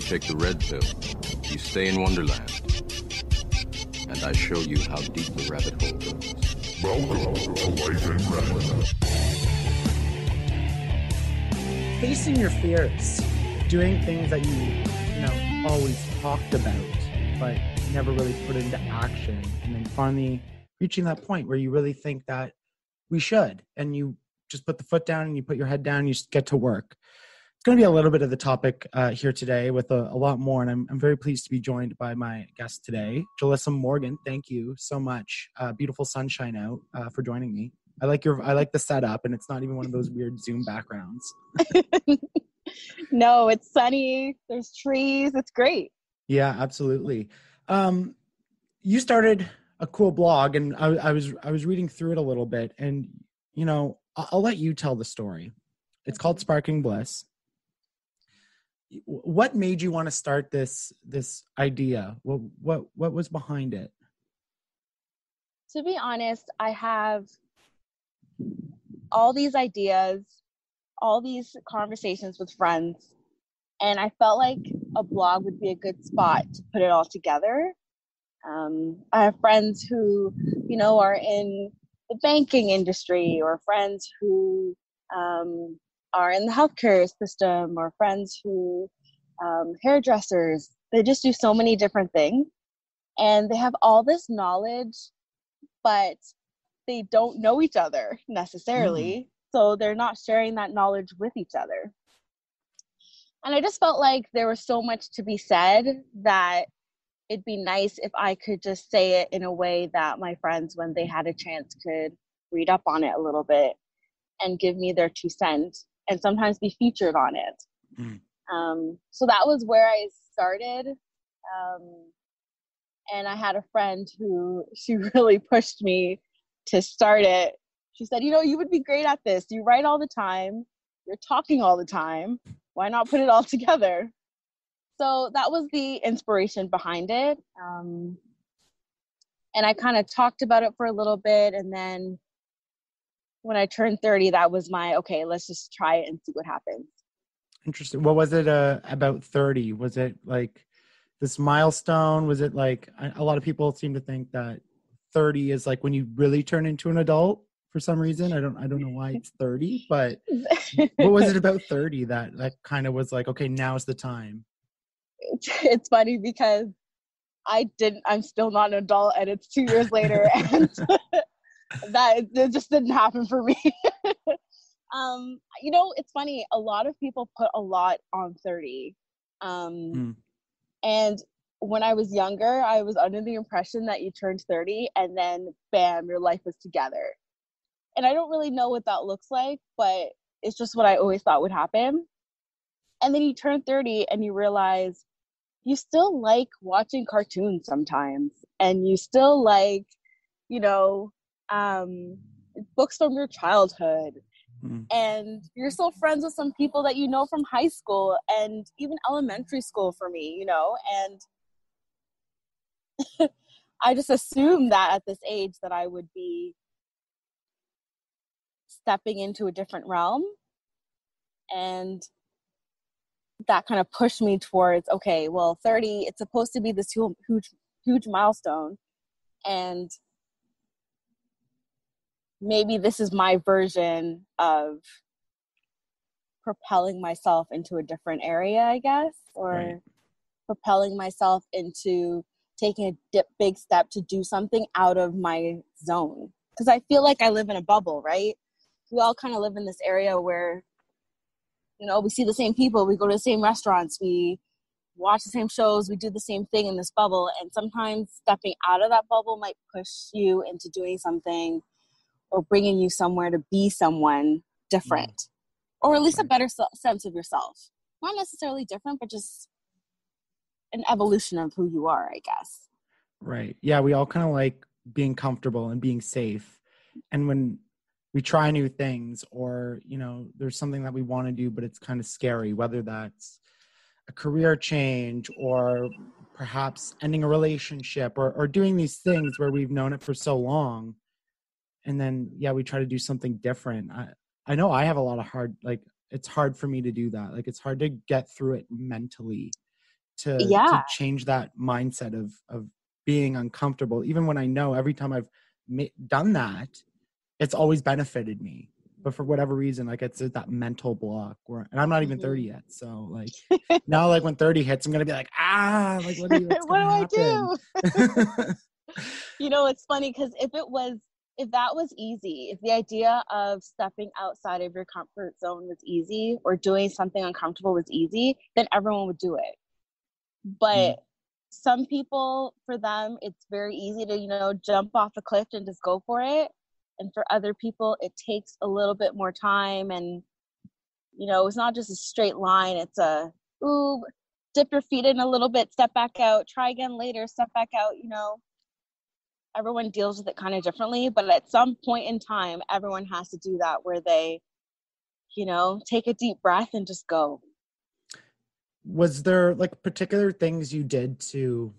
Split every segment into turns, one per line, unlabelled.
take the red pill, you stay in Wonderland. And I show you how deep the rabbit hole goes.
Welcome to Life in Rabbit.
Facing your fears, doing things that you always talked about, but never really put into action, and then finally reaching that point where you really think that we should, and you just put the foot down and you put your head down and you just get to work. It's going to be a little bit of the topic here today with a lot more, and I'm very pleased to be joined by my guest today, Jelissa Morgan. Thank you so much. Beautiful sunshine out for joining me. I like the setup, and it's not even one of those weird Zoom backgrounds.
No, it's sunny. There's trees. It's great.
Yeah, absolutely. You started a cool blog, and I was reading through it a little bit, and I'll let you tell the story. It's called Sparking Bliss. What made you want to start this idea? What was behind it?
To be honest, I have all these ideas, all these conversations with friends, and I felt like a blog would be a good spot to put it all together. I have friends who, are in the banking industry, or friends who are in the healthcare system, or friends who hairdressers. They just do so many different things, and they have all this knowledge, but they don't know each other necessarily. So they're not sharing that knowledge with each other. And I just felt like there was so much to be said that it'd be nice if I could just say it in a way that my friends, when they had a chance, could read up on it a little bit and give me their 2 cents and sometimes be featured on it. So that was where I started. And I had a friend who, she really pushed me to start it. She said, you would be great at this. You write all the time. You're talking all the time. Why not put it all together? So that was the inspiration behind it. And I kind of talked about it for a little bit. And then when I turned 30, that was okay, let's just try it and see what happens.
Interesting. What was it about 30? Was it like this milestone? Was it like, a lot of people seem to think that 30 is like when you really turn into an adult for some reason. I don't know why it's 30, but what was it about 30 that kind of was like, okay, now's the time?
It's funny because I'm still not an adult, and it's 2 years later, and it just didn't happen for me. It's funny. A lot of people put a lot on 30. And when I was younger, I was under the impression that you turned 30 and then bam, your life was together. And I don't really know what that looks like, but it's just what I always thought would happen. And then you turn 30 and you realize you still like watching cartoons sometimes, and you still like, books from your childhood. And you're still friends with some people that you know from high school and even elementary school for me, and I just assumed that at this age that I would be stepping into a different realm. And that kind of pushed me towards, okay, well, 30, it's supposed to be this huge milestone. And maybe this is my version of propelling myself into a different area, I guess, or right. Propelling myself into taking a big step to do something out of my zone. Because I feel like I live in a bubble, right? We all kind of live in this area where, we see the same people, we go to the same restaurants, we watch the same shows, we do the same thing in this bubble. And sometimes stepping out of that bubble might push you into doing something or bringing you somewhere to be someone different, or at least a better sense of yourself. Not necessarily different, but just an evolution of who you are, I guess.
Right. Yeah, we all kind of like being comfortable and being safe. And when we try new things, or, there's something that we want to do, but it's kind of scary, whether that's a career change or perhaps ending a relationship or doing these things where we've known it for so long. And then, we try to do something different. I know I have a lot of it's hard for me to do that. Like, it's hard to get through it mentally to change that mindset of being uncomfortable, even when I know every time I've done that, it's always benefited me. But for whatever reason, like it's that mental block and I'm not even 30 yet. So like now, like when 30 hits, I'm going to be like, like, what's
what do I
do?
You know, it's funny because if that was easy, if the idea of stepping outside of your comfort zone was easy, or doing something uncomfortable was easy, then everyone would do it. But some people, for them, it's very easy to, you know, jump off a cliff and just go for it. And for other people, it takes a little bit more time. And, you know, it's not just a straight line. It's dip your feet in a little bit, step back out, try again later, step back out. You know, everyone deals with it kind of differently. But at some point in time, everyone has to do that, where they, you know, take a deep breath and just go.
Was there like particular things you did to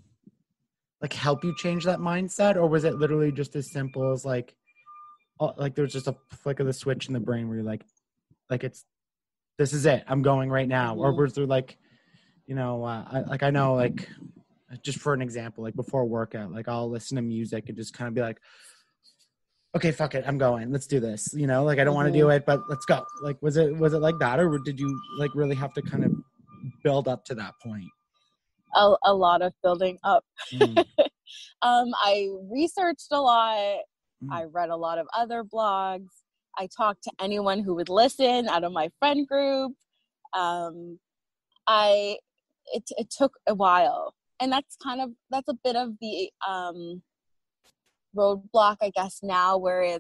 like help you change that mindset? Or was it literally just as simple as like there's just a flick of the switch in the brain where you're like this is it, I'm going right now? Or was there like, you know, I know, like, just for an example, like before a workout, like I'll listen to music and just kind of be like, okay, fuck it, I'm going, let's do this, you know, like I don't want to do it, but let's go. Like, was it like that, or did you like really have to kind of build up to that point?
A lot of building up. I researched a lot. I read a lot of other blogs. I talked to anyone who would listen out of my friend group. It took a while, and that's a bit of the roadblock, I guess, now, where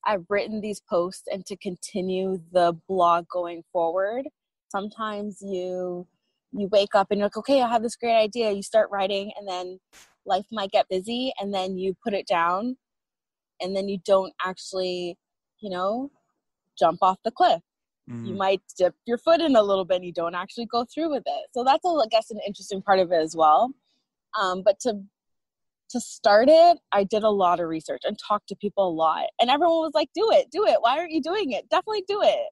I've written these posts, and to continue the blog going forward, sometimes you wake up and you're like, okay, I have this great idea. You start writing, and then life might get busy, and then you put it down, and then you don't actually, you know, jump off the cliff. You might dip your foot in a little bit and you don't actually go through with it. So that's, I guess, an interesting part of it as well. But to start it, I did a lot of research and talked to people a lot. And everyone was like, do it. Why aren't you doing it? Definitely do it.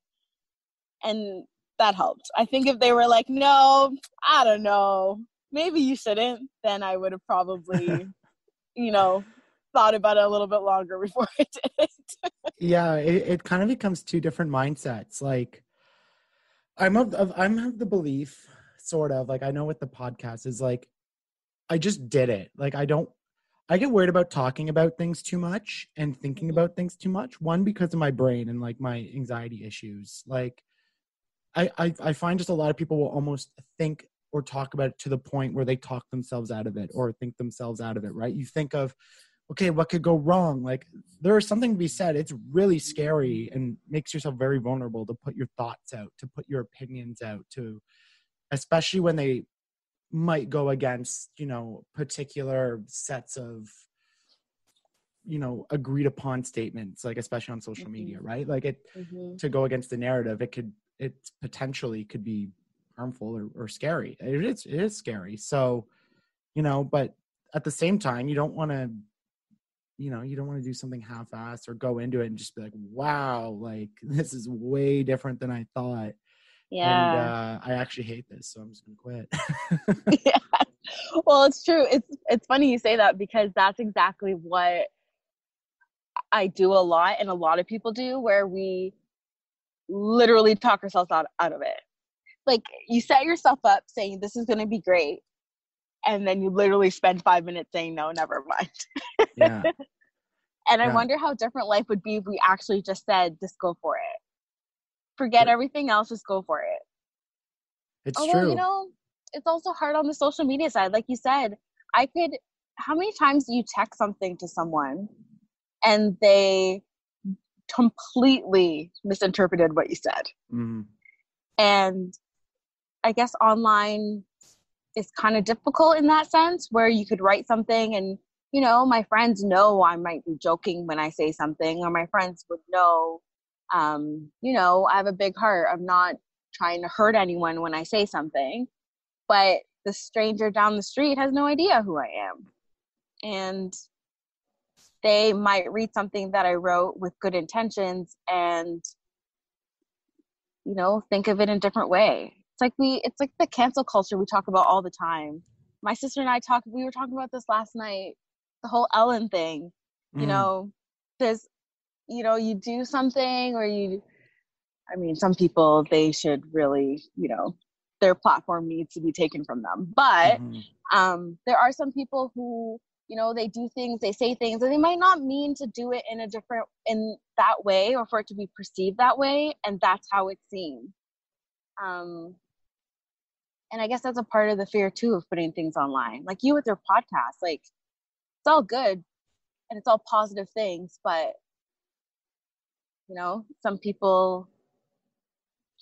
And that helped. I think if they were like, no, I don't know, maybe you shouldn't, then I would have probably, you know, thought about it a little bit longer before I did it.
Yeah, it kind of becomes two different mindsets. Like I'm of the belief, sort of, like I know with the podcast is like, I just did it. Like I get worried about talking about things too much and thinking about things too much. One, because of my brain and like my anxiety issues. Like I find just a lot of people will almost think or talk about it to the point where they talk themselves out of it or think themselves out of it, right? You think of, okay, what could go wrong? Like there is something to be said. It's really scary and makes yourself very vulnerable to put your thoughts out, to put your opinions out, to, especially when they might go against, you know, particular sets of, you know, agreed upon statements, like especially on social media, right? Like it, to go against the narrative, it potentially could be harmful or scary. It is scary. So, you know, but at the same time, you don't want to do something half-assed or go into it and just be like, wow, like this is way different than I thought.
Yeah.
And I actually hate this, so I'm just going to quit.
Yeah. Well, it's true. It's funny you say that, because that's exactly what I do a lot, and a lot of people do, where we literally talk ourselves out of it. Like you set yourself up saying this is going to be great, and then you literally spend 5 minutes saying no, never mind.
Yeah.
And I wonder how different life would be if we actually just said, just go for it. Forget everything else, just go for it.
It's true.
You know, it's also hard on the social media side. Like you said, how many times do you text something to someone and they completely misinterpreted what you said? And I guess online is kind of difficult in that sense, where you could write something and, you know, my friends know I might be joking when I say something, or my friends would know, you know, I have a big heart. I'm not trying to hurt anyone when I say something, but the stranger down the street has no idea who I am. And they might read something that I wrote with good intentions and, you know, think of it in a different way. it's like the cancel culture we talk about all the time. My sister and we were talking about this last night, the whole Ellen thing. You know, there's, you know, you do something some people, they should really, you know, their platform needs to be taken from them. But there are some people who, you know, they do things, they say things, and they might not mean to do it in that way, or for it to be perceived that way. And that's how it's seen. And I guess that's a part of the fear too of putting things online. Like you with your podcast, like it's all good and it's all positive things, but you know, some people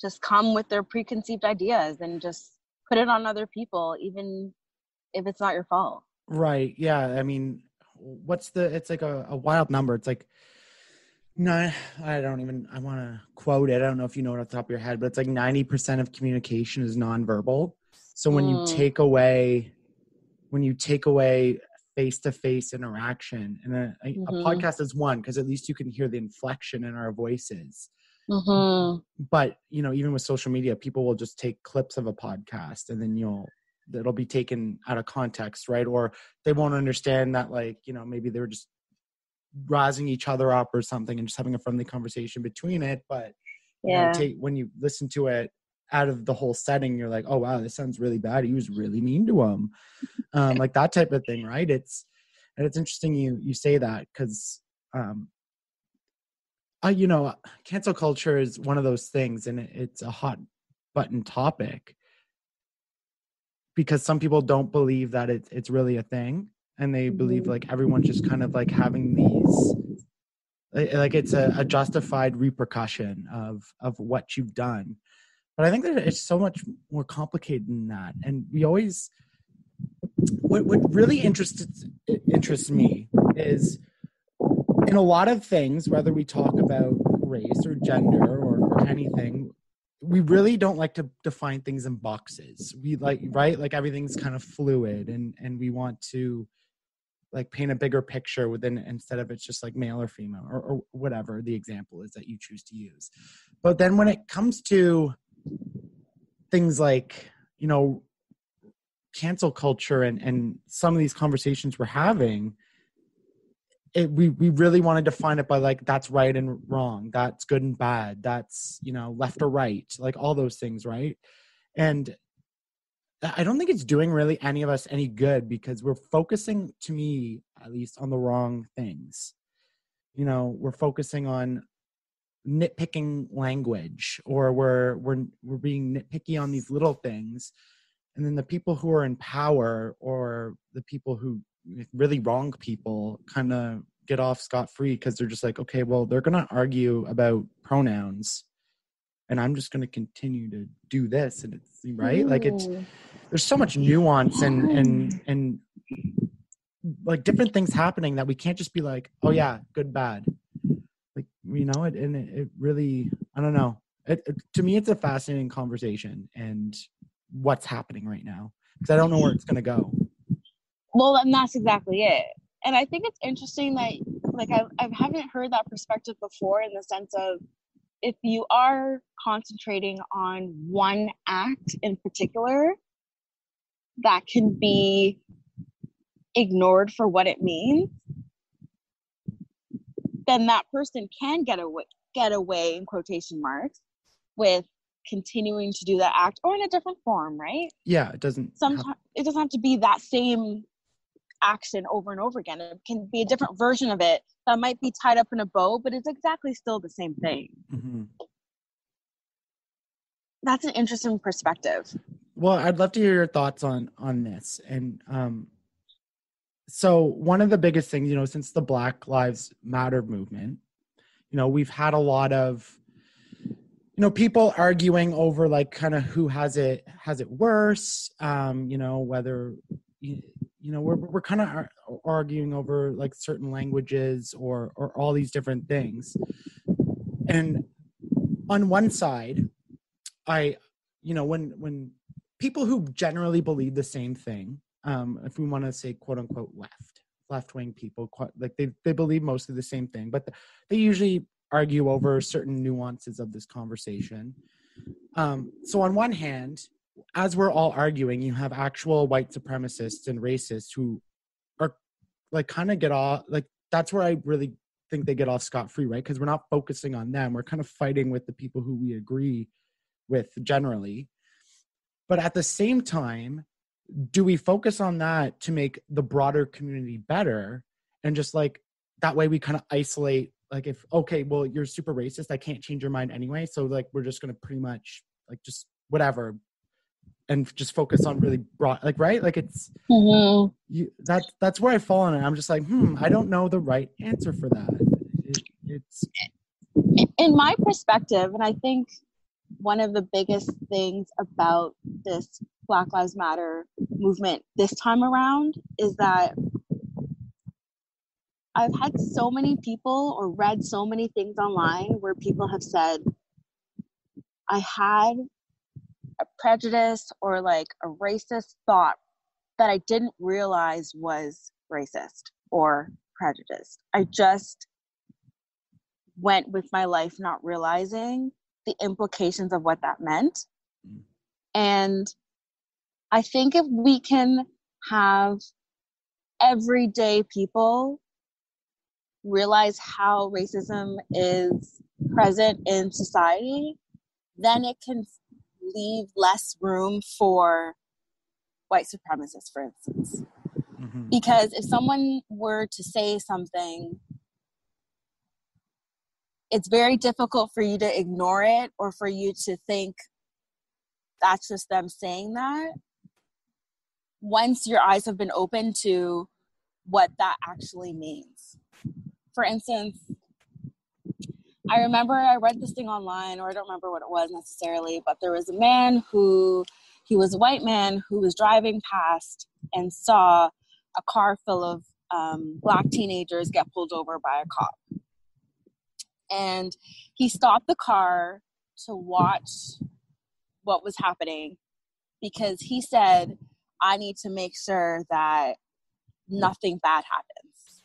just come with their preconceived ideas and just put it on other people, even if it's not your fault.
Right. Yeah. I mean, it's like a wild number. It's like, no, I want to quote it. I don't know if you know it off the top of your head, but it's like 90% of communication is nonverbal. So when you take away face-to-face interaction, and a podcast is one, because at least you can hear the inflection in our voices. But, you know, even with social media, people will just take clips of a podcast and then it'll be taken out of context, right? Or they won't understand that, like, you know, maybe they were just razzing each other up or something and just having a friendly conversation between it. But you know, when you listen to it out of the whole setting, you're like, oh wow, this sounds really bad. He was really mean to him. Like that type of thing, right? It's interesting you say that, because you know, cancel culture is one of those things, and it's a hot button topic because some people don't believe that it's really a thing. And they believe like everyone's just kind of like having these, like it's a justified repercussion of what you've done. But I think that it's so much more complicated than that. And we always, what really interests me is in a lot of things, whether we talk about race or gender or anything, we really don't like to define things in boxes. We right? Like everything's kind of fluid, and we want to like paint a bigger picture within, instead of it's just like male or female or whatever the example is that you choose to use. But then when it comes to things like, you know, cancel culture and some of these conversations we're having, we really want to define it by like, that's right and wrong, that's good and bad, that's, you know, left or right, like all those things, right? And I don't think it's doing really any of us any good, because we're focusing, to me at least, on the wrong things. You know, we're focusing on nitpicking language, or we're being nitpicky on these little things. And then the people who are in power, or the people who really wrong people, kind of get off scot-free, because they're just like, okay, well, they're going to argue about pronouns and I'm just going to continue to do this. And it's right. Like there's so much nuance and like different things happening that we can't just be like, oh yeah, good, bad. Like, you know, it really, I don't know. To me, it's a fascinating conversation, and what's happening right now, because I don't know where it's going to go.
Well, and that's exactly it. And I think it's interesting that, like, I haven't heard that perspective before, in the sense of, if you are concentrating on one act in particular that can be ignored for what it means, then that person can get away in quotation marks with continuing to do that act, or in a different form, right?
Yeah, it doesn't
have to be that same action over and over again. It can be a different version of it that might be tied up in a bow, but it's exactly still the same thing. Mm-hmm. That's an interesting perspective.
Well, I'd love to hear your thoughts on this. And so one of the biggest things, you know, since the Black Lives Matter movement, you know, we've had a lot of, you know, people arguing over like kind of who has it worse, you know, whether, you know, we're kind of arguing over like certain languages or all these different things. And on one side, you know, when people who generally believe the same thing, if we want to say quote unquote left-wing people, like they believe mostly the same thing, but they usually argue over certain nuances of this conversation. So on one hand, as we're all arguing, you have actual white supremacists and racists who are like kind of get off, like that's where I really think they get off scot-free, right? Because we're not focusing on them. We're kind of fighting with the people who we agree with generally. But at the same time, do we focus on that to make the broader community better? And just like that way we kind of isolate, like if, okay, well, you're super racist, I can't change your mind anyway. So like, we're just going to pretty much like just whatever and just focus on really broad, like, right? Like it's, that's where I fall on it. I'm just like, I don't know the right answer for that. It's
in my perspective, and I think one of the biggest things about this Black Lives Matter movement this time around is that I've had so many people or read so many things online where people have said, I had a prejudice or like a racist thought that I didn't realize was racist or prejudiced. I just went with my life not realizing the implications of what that meant. And I think if we can have everyday people realize how racism is present in society, then it can leave less room for white supremacists, for instance. Because if someone were to say something, it's very difficult for you to ignore it or for you to think that's just them saying that. Once your eyes have been open to what that actually means. For instance, I remember I read this thing online, or I don't remember what it was necessarily, but there was a man he was a white man who was driving past and saw a car full of Black teenagers get pulled over by a cop. And he stopped the car to watch what was happening because he said, I need to make sure that nothing bad happens.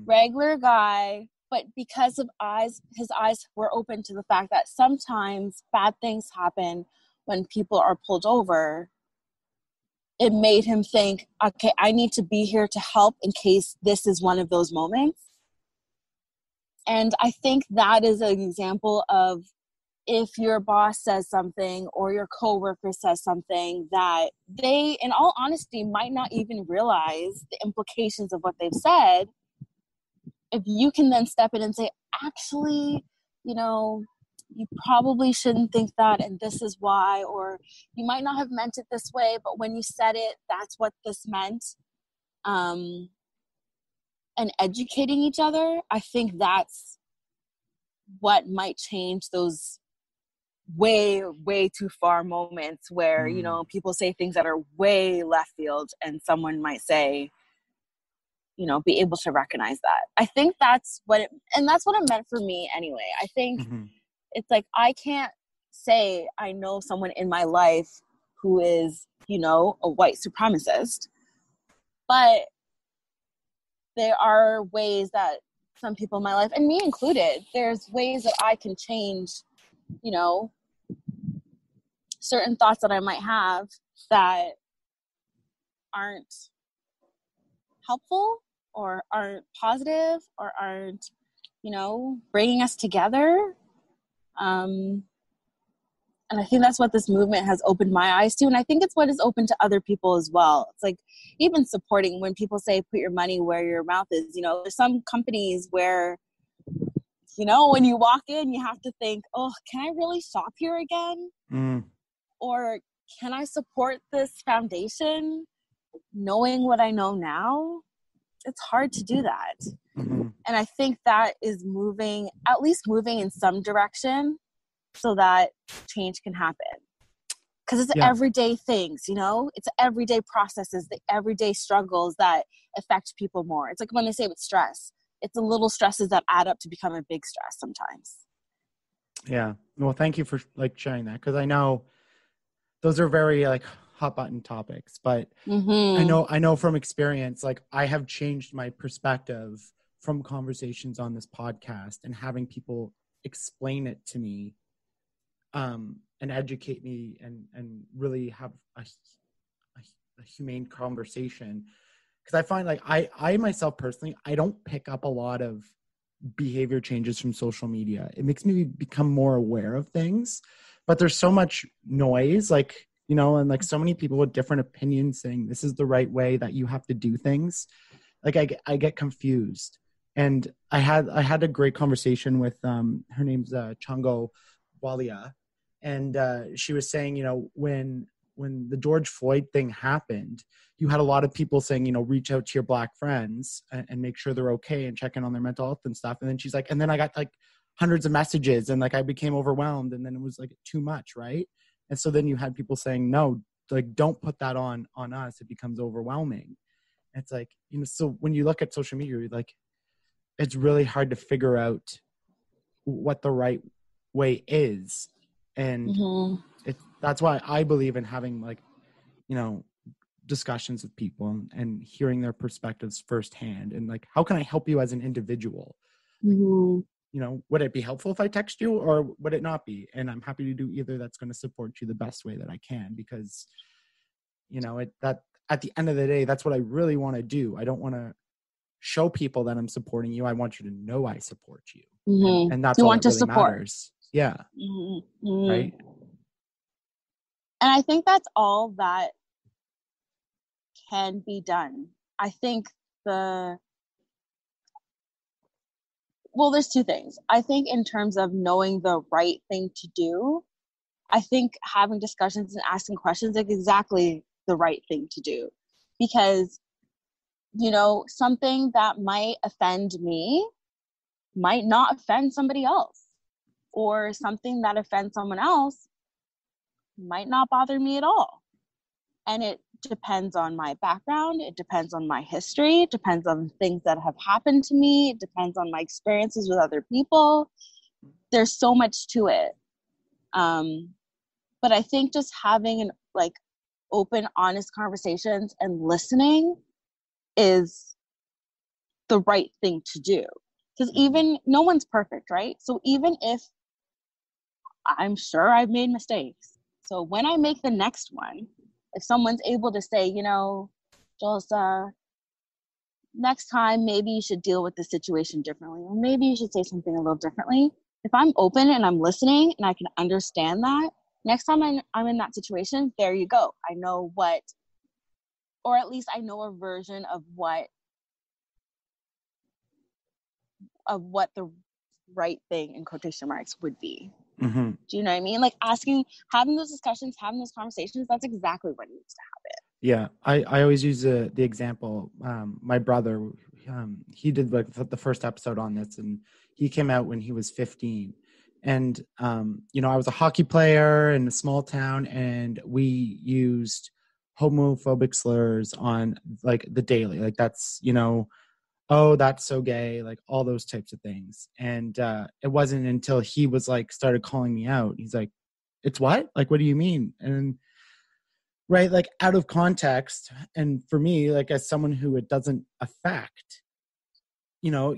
Regular guy, but because of his eyes were open to the fact that sometimes bad things happen when people are pulled over. It made him think, okay, I need to be here to help in case this is one of those moments. And I think that is an example of if your boss says something or your coworker says something that they, in all honesty, might not even realize the implications of what they've said, if you can then step in and say, actually, you probably shouldn't think that, and this is why, or you might not have meant it this way, but when you said it, that's what this meant. And educating each other, I think that's what might change those way, way too far moments where, people say things that are way left field and someone might say, be able to recognize that. I think that's what it meant for me anyway. I think it's like, I can't say I know someone in my life who is, a white supremacist, but there are ways that some people in my life, and me included, there's ways that I can change, certain thoughts that I might have that aren't helpful or aren't positive or aren't, bringing us together. And I think that's what this movement has opened my eyes to. And I think it's what is open to other people as well. It's like even supporting when people say, put your money where your mouth is, there's some companies where, when you walk in, you have to think, oh, can I really shop here again? Or can I support this foundation knowing what I know now? It's hard to do that. And I think that is at least moving in some direction so that change can happen. Because it's everyday things, it's everyday processes, the everyday struggles that affect people more. It's like when they say with stress, it's the little stresses that add up to become a big stress sometimes.
Yeah. Well, thank you for sharing that. Because I know those are very hot button topics, but I know from experience, I have changed my perspective from conversations on this podcast and having people explain it to me and educate me and really have a humane conversation. Because I find like I myself personally, I don't pick up a lot of behavior changes from social media. It makes me become more aware of things, but there's so much noise, like, you know, and like so many people with different opinions saying this is the right way that you have to do things. Like I get confused. And I had a great conversation with her name's Chango Walia, and she was saying, you know, when the George Floyd thing happened, you had a lot of people saying, you know, reach out to your Black friends and make sure they're okay and check in on their mental health and stuff. And then she's like, and then I got like hundreds of messages and like I became overwhelmed, and then it was like too much, right? And so then you had people saying, no, like don't put that on us. It becomes overwhelming. And it's like, you know, so when you look at social media, like it's really hard to figure out what the right way is. And that's why I believe in having like, you know, discussions with people and hearing their perspectives firsthand. And like, how can I help you as an individual? You know, would it be helpful if I text you, or would it not be? And I'm happy to do either. That's going to support you the best way that I can, because, you know, that at the end of the day, that's what I really want to do. I don't want to show people that I'm supporting you. I want you to know I support you. And that's
you
all
want
that
to
really
support.
matters. Yeah. Right.
And I think that's all that can be done. I think there's two things. I think in terms of knowing the right thing to do, I think having discussions and asking questions is exactly the right thing to do. Because, you know, something that might offend me might not offend somebody else. Or something that offends someone else might not bother me at all. And it depends on my background. It depends on my history. It depends on things that have happened to me. It depends on my experiences with other people. There's so much to it. But I think just having like open, honest conversations and listening is the right thing to do. Because even no one's perfect, right? So even if I'm sure I've made mistakes, so when I make the next one, if someone's able to say, you know, Jelissa, next time maybe you should deal with the situation differently, or maybe you should say something a little differently. If I'm open and I'm listening and I can understand that, next time I'm in that situation, there you go. I know what, or at least I know a version of what the right thing in quotation marks would be. Do you know what I mean? Like having those discussions, having those conversations, that's exactly what needs to happen.
Yeah. I always use the example. My brother, he did like the first episode on this, and he came out when he was 15. And, you know, I was a hockey player in a small town, and we used homophobic slurs on like the daily, like that's, you know, oh, that's so gay, like all those types of things. And it wasn't until he was like started calling me out. He's like, it's what? Like, what do you mean? And right, like out of context. And for me, like as someone who it doesn't affect, you know,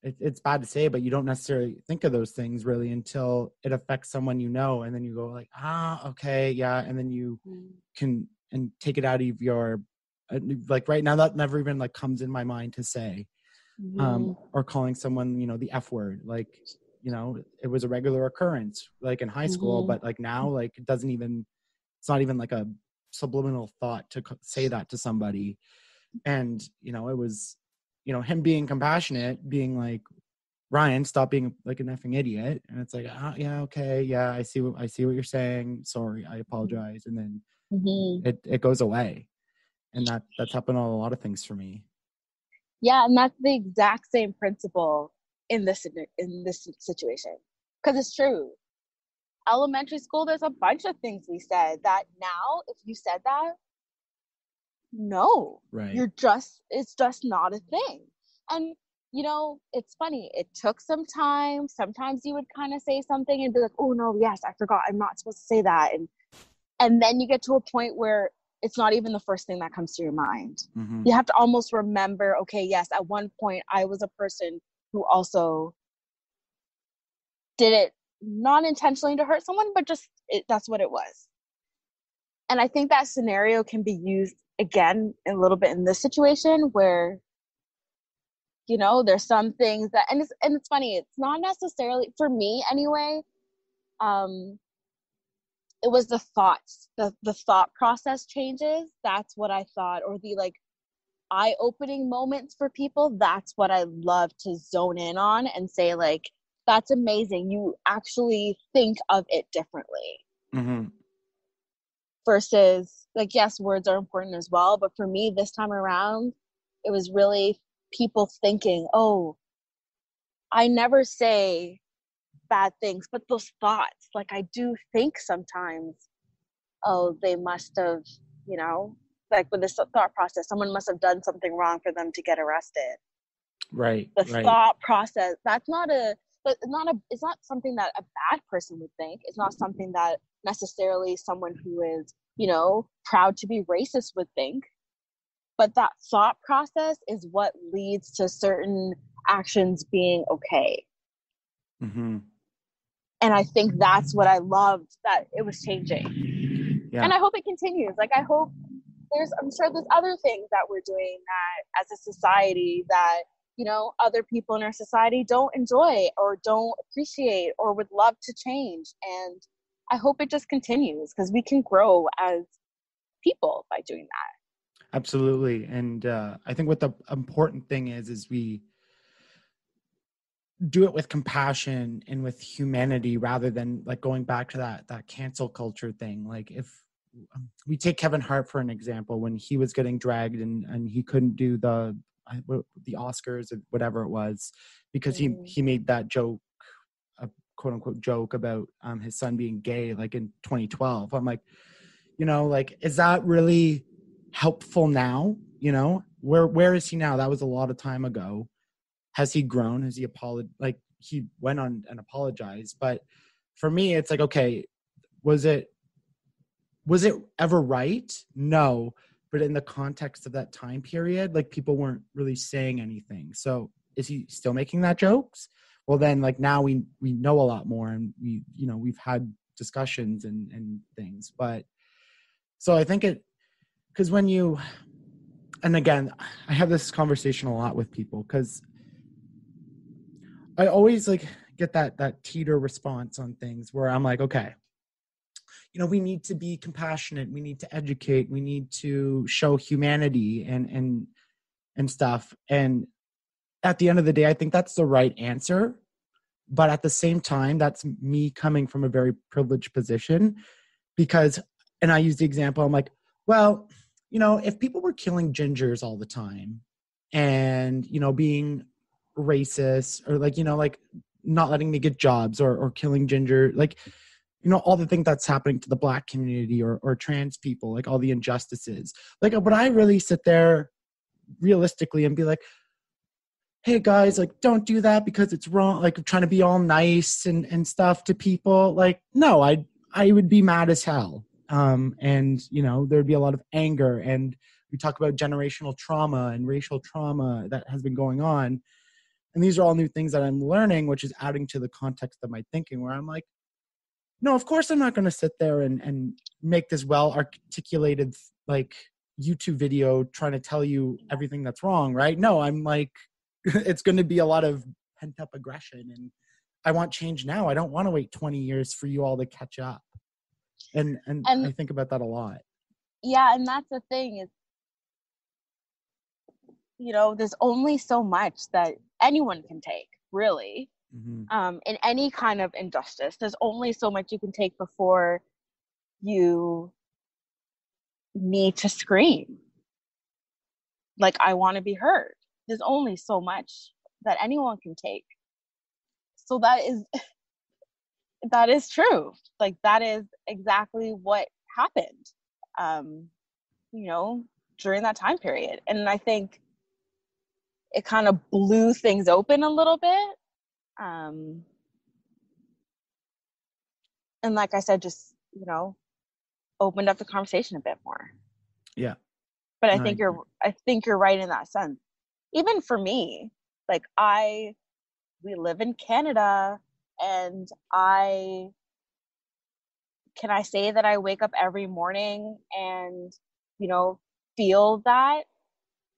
it's bad to say, but you don't necessarily think of those things really until it affects someone, you know, and then you go like, okay, yeah. And then you can and take it out of your, like right now that never even like comes in my mind to say, or calling someone, you know, the F word, like, you know, it was a regular occurrence like in high school, but like now, like it doesn't even, it's not even like a subliminal thought to say that to somebody. And, you know, it was, you know, him being compassionate, being like, Ryan, stop being like an effing idiot. And it's like, yeah, okay. Yeah. I see what you're saying. Sorry. I apologize. And then it goes away. And that's happened on a lot of things for me.
Yeah. And that's the exact same principle in this situation. Because it's true. Elementary school, there's a bunch of things we said that now, if you said that, no,
right,
it's just not a thing. And, you know, it's funny. It took some time. Sometimes you would kind of say something and be like, oh no, yes, I forgot. I'm not supposed to say that. And then you get to a point where it's not even the first thing that comes to your mind. You have to almost remember, okay, yes, at one point I was a person who also did it not intentionally to hurt someone, but just that's what it was. And I think that scenario can be used again a little bit in this situation where, you know, there's some things that, and it's funny, it's not necessarily, for me anyway, it was the thoughts, the thought process changes. That's what I thought, or the like eye-opening moments for people. That's what I love to zone in on and say, like, that's amazing. You actually think of it differently.
Mm-hmm.
Versus, like, yes, words are important as well. But for me, this time around, it was really people thinking, oh, I never say bad things, but those thoughts, like, I do think sometimes, oh, they must have, you know, like with this thought process, someone must have done something wrong for them to get arrested.
Right.
The
right.
thought process, it's not something that a bad person would think. It's not something that necessarily someone who is, you know, proud to be racist would think. But that thought process is what leads to certain actions being okay.
Mm-hmm.
And I think that's what I loved, that it was changing.
Yeah.
And I hope it continues. Like, I'm sure there's other things that we're doing that as a society that, you know, other people in our society don't enjoy or don't appreciate or would love to change. And I hope it just continues, because we can grow as people by doing that.
Absolutely. And I think what the important thing is we do it with compassion and with humanity, rather than like going back to that cancel culture thing. Like, if we take Kevin Hart for an example, when he was getting dragged and he couldn't do the Oscars or whatever it was, because he made that joke, a quote unquote joke about his son being gay, like in 2012. I'm like, you know, like, is that really helpful now? You know, where is he now? That was a lot of time ago. Has he grown? Has he like, he went on and apologized? But for me, it's like, okay, was it ever right? No. But in the context of that time period, like, people weren't really saying anything. So is he still making that jokes? Well, then, like, now we know a lot more, and we've had discussions and things. But so I think because and again, I have this conversation a lot with people, because I always like get that teeter response on things where I'm like, okay, you know, we need to be compassionate, we need to educate, we need to show humanity and stuff. And at the end of the day, I think that's the right answer. But at the same time, that's me coming from a very privileged position, because, and I use the example, I'm like, well, you know, if people were killing gingers all the time and, you know, being racist, or like, you know, like not letting me get jobs, or killing ginger, like, you know, all the things that's happening to the Black community or trans people, like all the injustices, like, would I really sit there realistically and be like, hey guys, like, don't do that because it's wrong, like trying to be all nice and stuff to people? Like, no, I would be mad as hell. And, you know, there'd be a lot of anger, and we talk about generational trauma and racial trauma that has been going on. And these are all new things that I'm learning, which is adding to the context of my thinking, where I'm like, no, of course I'm not going to sit there and make this well-articulated, like, YouTube video trying to tell you everything that's wrong, right? No, I'm like, it's going to be a lot of pent-up aggression, and I want change now. I don't want to wait 20 years for you all to catch up. And I think about that a lot.
Yeah, and that's the thing is, you know, there's only so much that anyone can take, really.
Mm-hmm.
In any kind of injustice, there's only so much you can take before you need to scream, like, I want to be heard. There's only so much that anyone can take. So that is true. Like, that is exactly what happened, you know, during that time period. And I think it kind of blew things open a little bit. And like I said, just, you know, opened up the conversation a bit more.
Yeah.
But I think you're right in that sense. Even for me, like, we live in Canada, And can I say that I wake up every morning and, feel that?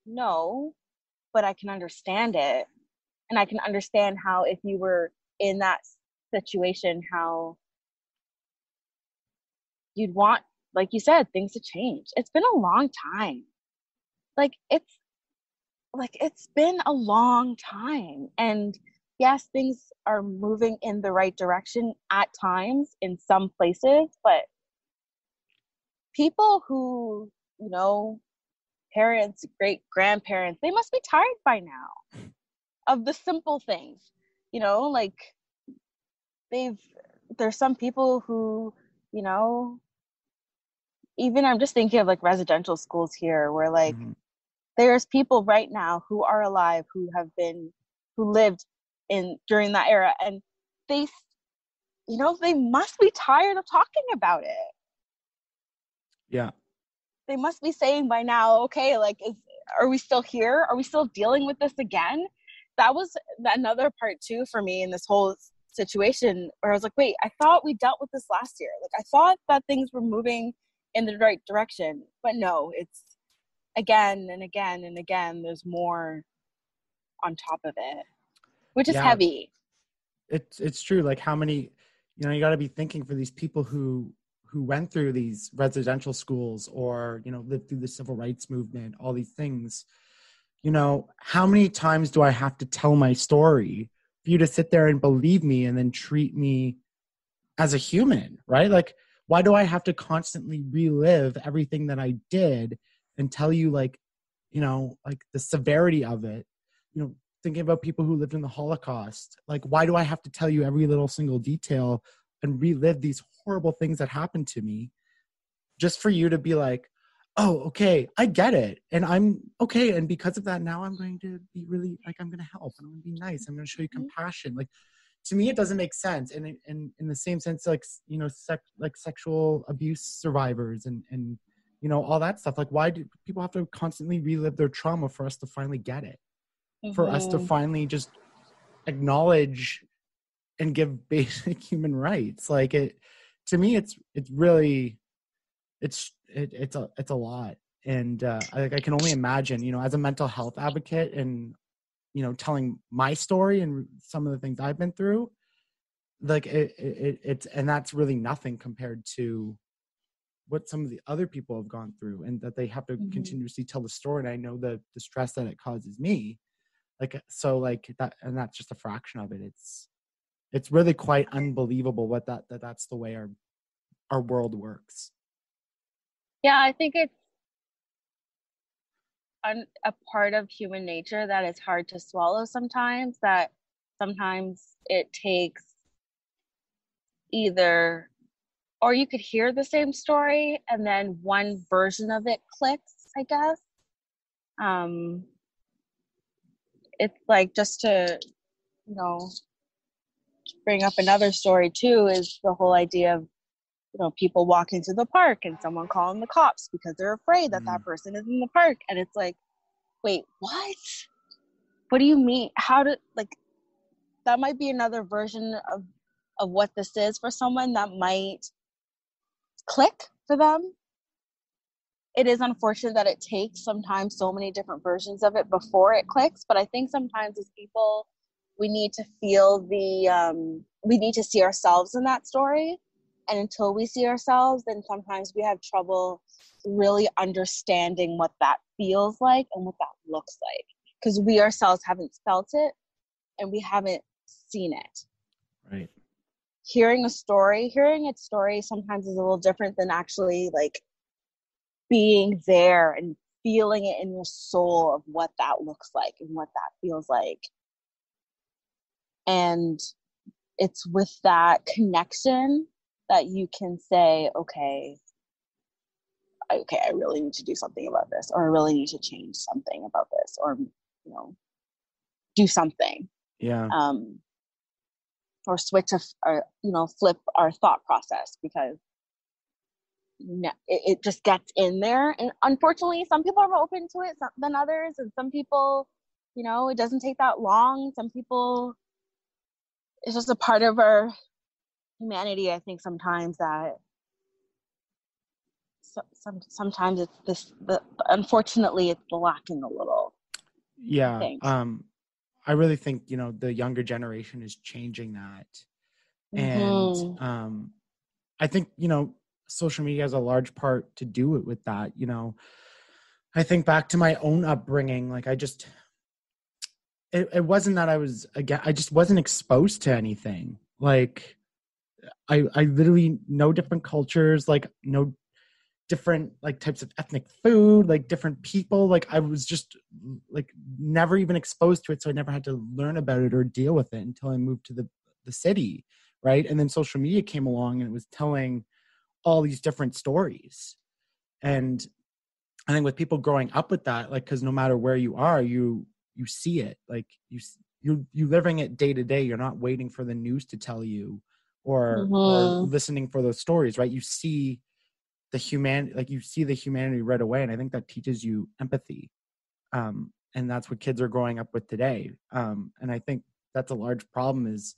No, but I can understand it. And I can understand how, if you were in that situation, how you'd want, like you said, things to change. It's been a long time. It's been a long time. And yes, things are moving in the right direction at times in some places, but people who, parents, great grandparents, they must be tired by now of the simple things, like there's some people who, even I'm just thinking of like residential schools here where like there's people right now who are alive who lived during that era, and they they must be tired of talking about it.
Yeah.
They must be saying by now, okay, like, are we still here? Are we still dealing with this again? That was another part too for me in this whole situation where I was like, wait, I thought we dealt with this last year. Like, I thought that things were moving in the right direction, but no, it's again and again and again, there's more on top of it, which is heavy.
It's true. Like, how many, you got to be thinking for these people who went through these residential schools or, lived through the civil rights movement, all these things, how many times do I have to tell my story for you to sit there and believe me and then treat me as a human, right? Like, why do I have to constantly relive everything that I did and tell you like the severity of it, thinking about people who lived in the Holocaust, like, why do I have to tell you every little single detail and relive these horrible things that happened to me just for you to be like, oh, okay, I get it. And I'm okay. And because of that, now I'm going to be really like, I'm going to help and I'm going to be nice. I'm going to show you compassion. Like, to me, it doesn't make sense. And in the same sense, like, like sexual abuse survivors and all that stuff. Like, why do people have to constantly relive their trauma for us to finally get it? For us to finally just acknowledge and give basic human rights. Like, to me, it's really, it's a lot. And I can only imagine, as a mental health advocate and, telling my story and some of the things I've been through, like it's, and that's really nothing compared to what some of the other people have gone through, and that they have to continuously tell the story. And I know the stress that it causes me. Like, so like that, and that's just a fraction of it. It's really quite unbelievable what that's the way our world works.
Yeah, I think it's a part of human nature that is hard to swallow sometimes, that sometimes it takes either, or you could hear the same story and then one version of it clicks, I guess. It's like, just to, bring up another story too, is the whole idea of, people walking to the park and someone calling the cops because they're afraid that that person is in the park. And it's like, wait, what do you mean? That might be another version of what this is for someone that might click for them. It is unfortunate that it takes sometimes so many different versions of it before it clicks. But I think sometimes as people, we need to feel we need to see ourselves in that story. And until we see ourselves, then sometimes we have trouble really understanding what that feels like and what that looks like. Because we ourselves haven't felt it and we haven't seen it.
Right.
Hearing its story sometimes is a little different than actually like being there and feeling it in your soul of what that looks like and what that feels like. And it's with that connection that you can say, okay, I really need to do something about this, or I really need to change something about this, or, do something.
Yeah.
Or switch or flip our thought process, because it just gets in there. And unfortunately, some people are open to it than others. And some people, it doesn't take that long. Some people, it's just a part of our humanity. I think sometimes that sometimes it's unfortunately it's lacking a little.
Yeah.
I think.
I really think, the younger generation is changing that.
Mm-hmm.
And I think, social media has a large part to do it with that. I think back to my own upbringing, like it wasn't that I just wasn't exposed to anything. Like I literally know different cultures, like no different like types of ethnic food, like different people. Like I was just like never even exposed to it. So I never had to learn about it or deal with it until I moved to the city. Right. And then social media came along and it was telling all these different stories. And I think with people growing up with that, like, cause no matter where you are, you see it, like you living it day to day. You're not waiting for the news to tell you or listening for those stories, right? You see the humanity right away. And I think that teaches you empathy. And that's what kids are growing up with today. And I think that's a large problem is,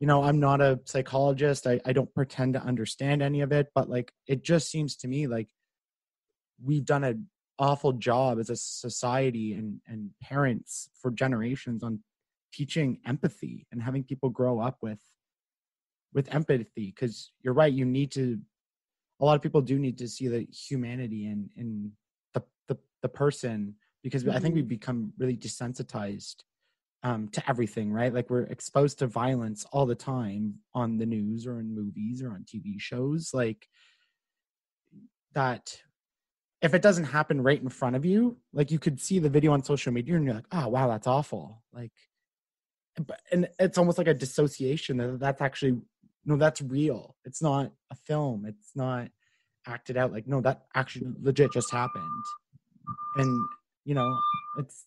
I'm not a psychologist. I don't pretend to understand any of it, but like, it just seems to me like we've done an awful job as a society and parents for generations on teaching empathy and having people grow up with empathy. Cause you're right. A lot of people do need to see the humanity in the person, because I think we've become really desensitized to everything, right? Like we're exposed to violence all the time on the news or in movies or on TV shows, like that. If it doesn't happen right in front of you, like you could see the video on social media and you're like, oh, wow, that's awful. Like, and it's almost like a dissociation that's actually, no, that's real. It's not a film. It's not acted out. Like, no, that actually legit just happened. And, it's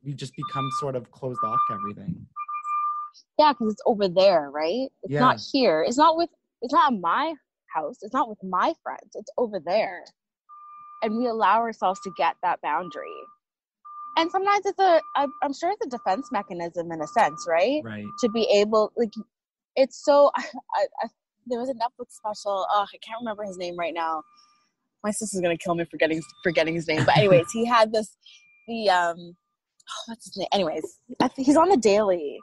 we just become sort of closed off to everything.
Yeah, because it's over there, right? It's not here. It's not at my house. It's not with my friends. It's over there. And we allow ourselves to get that boundary. And sometimes I'm sure it's a defense mechanism in a sense, right?
Right.
To be able, like, it's so, there was a Netflix special. Oh, I can't remember his name right now. My sister's going to kill me for forgetting his name. But anyways, he had what's his name? Anyways, he's on the Daily.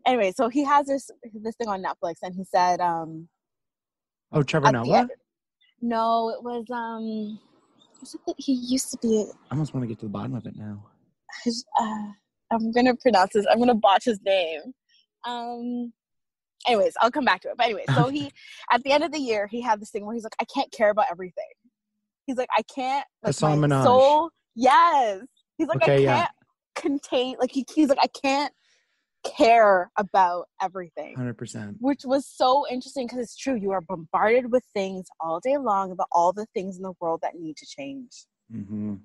Anyway, so he has this thing on Netflix, and he said,
Trevor Noah?
No, it was, he used to be.
I almost want to get to the bottom of it now.
I'm going to pronounce this. I'm going to botch his name. Anyways, I'll come back to it. But anyway, so he, at the end of the year, he had this thing where he's like, I can't care about everything. He's like, I can't, like, my soul. Yes. He's like, I can't contain, like, he's like, I can't care about everything.
100%.
Which was so interesting because it's true. You are bombarded with things all day long about all the things in the world that need to change.
Mm-hmm.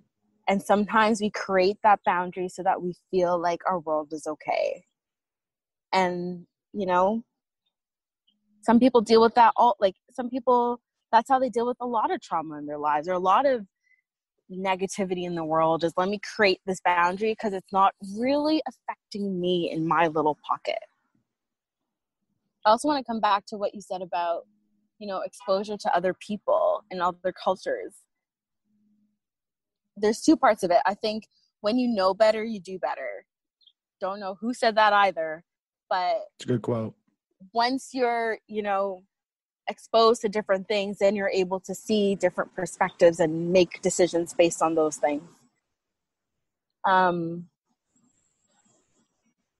And sometimes we create that boundary so that we feel like our world is okay. And, some people deal with that some people, that's how they deal with a lot of trauma in their lives or a lot of negativity in the world, is let me create this boundary because it's not really affecting me in my little pocket. I also want to come back to what you said about, exposure to other people and other cultures. There's two parts of it. I think when you know better, you do better. Don't know who said that either, but
it's a good quote.
Once you're, exposed to different things, then you're able to see different perspectives and make decisions based on those things. But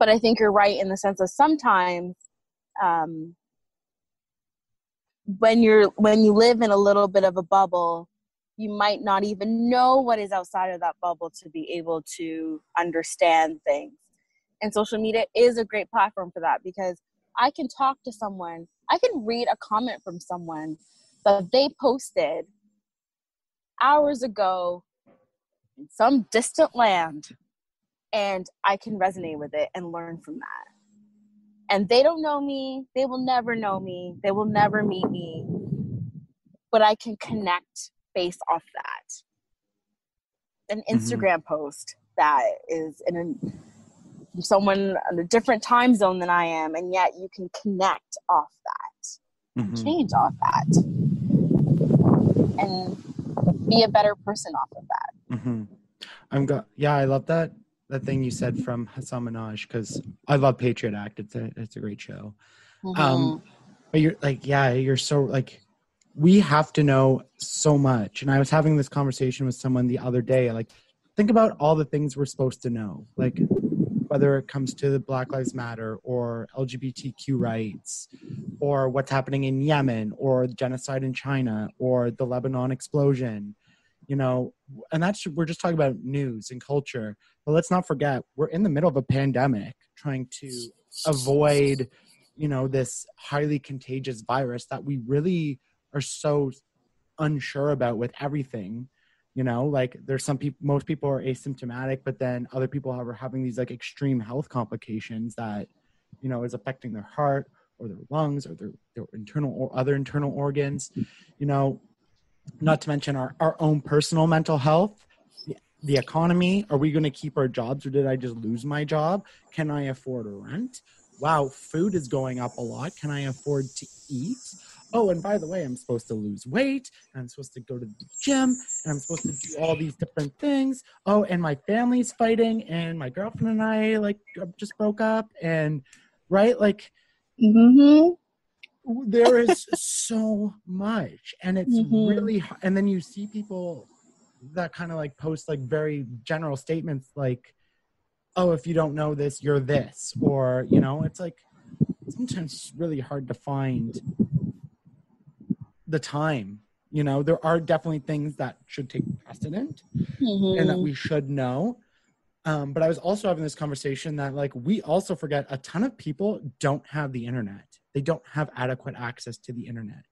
I think you're right in the sense of sometimes when you live in a little bit of a bubble, you might not even know what is outside of that bubble to be able to understand things. And social media is a great platform for that, because I can talk to someone, I can read a comment from someone that they posted hours ago in some distant land, and I can resonate with it and learn from that. And they don't know me, they will never know me, they will never meet me, but I can connect based off that. An Instagram post that is someone in a different time zone than I am, and yet you can connect off that and change off that and be a better person off of that.
I love that thing you said from Hassan Minaj, because I love Patriot Act. It's a great show. But you're like, you're so like, we have to know so much. And I was having this conversation with someone the other day, like, think about all the things we're supposed to know, like whether it comes to the Black Lives Matter or LGBTQ rights or what's happening in Yemen or the genocide in China or the Lebanon explosion, you know, and we're just talking about news and culture. But let's not forget, we're in the middle of a pandemic trying to avoid, you know, this highly contagious virus that we really are so unsure about with everything. You know, like there's some people, most people are asymptomatic, but then other people are having these like extreme health complications that, you know, is affecting their heart or their lungs or their internal or other internal organs, you know, not to mention our own personal mental health, the economy. Are we going to keep our jobs, or did I just lose my job? Can I afford a rent? Wow, food is going up a lot. Can I afford to eat? Oh, and by the way, I'm supposed to lose weight, and I'm supposed to go to the gym, and I'm supposed to do all these different things. Oh, and my family's fighting, and my girlfriend and I like just broke up, and right, like, there is so much, and it's really, and then you see people that kind of like post like very general statements like, oh, if you don't know this, you're this, or, you know, it's like, sometimes it's really hard to find the time. You know, there are definitely things that should take precedent and that we should know. But I was also having this conversation that like, we also forget a ton of people don't have the internet. They don't have adequate access to the internet.